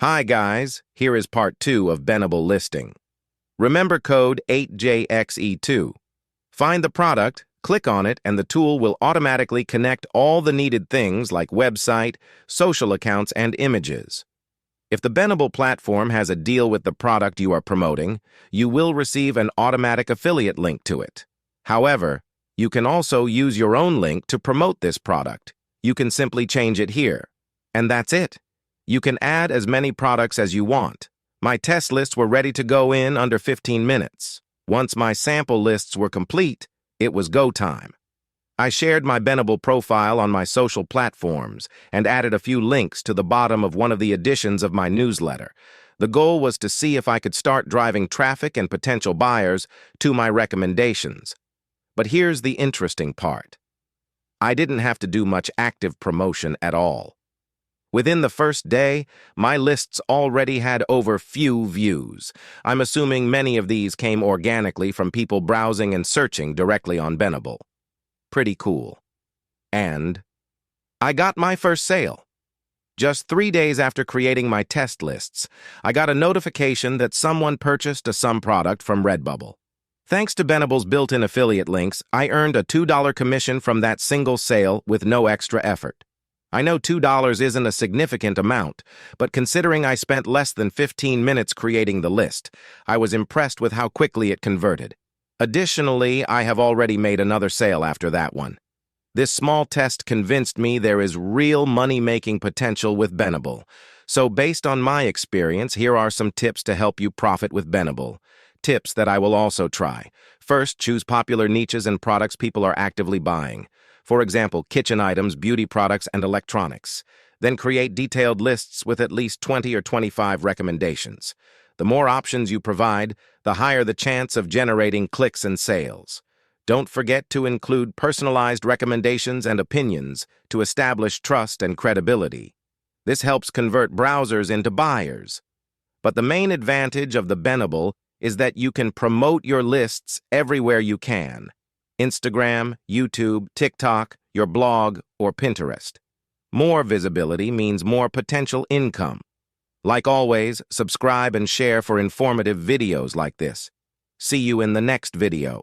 Hi guys, here is part 2 of Benable listing. Remember code 8JXE2. Find the product, click on it, and the tool will automatically connect all the needed things like website, social accounts, and images. If the Benable platform has a deal with the product you are promoting, you will receive an automatic affiliate link to it. However, you can also use your own link to promote this product. You can simply change it here. And that's it. You can add as many products as you want. My test lists were ready to go in under 15 minutes. Once my sample lists were complete, it was go time. I shared my Benable profile on my social platforms and added a few links to the bottom of one of the editions of my newsletter. The goal was to see if I could start driving traffic and potential buyers to my recommendations. But here's the interesting part. I didn't have to do much active promotion at all. Within the first day, my lists already had over few views. I'm assuming many of these came organically from people browsing and searching directly on Benable. Pretty cool. And I got my first sale. Just 3 days after creating my test lists, I got a notification that someone purchased a some product from Redbubble. Thanks to Benable's built-in affiliate links, I earned a $2 commission from that single sale with no extra effort. I know $2 isn't a significant amount, but considering I spent less than 15 minutes creating the list, I was impressed with how quickly it converted. Additionally, I have already made another sale after that one. This small test convinced me there is real money-making potential with Benable. So based on my experience, here are some tips to help you profit with Benable. Tips that I will also try. First, choose popular niches and products people are actively buying. For example, kitchen items, beauty products, and electronics. Then create detailed lists with at least 20 or 25 recommendations. The more options you provide, the higher the chance of generating clicks and sales. Don't forget to include personalized recommendations and opinions to establish trust and credibility. This helps convert browsers into buyers. But the main advantage of the Benable is that you can promote your lists everywhere you can. Instagram, YouTube, TikTok, your blog, or Pinterest. More visibility means more potential income. Like always, subscribe and share for informative videos like this. See you in the next video.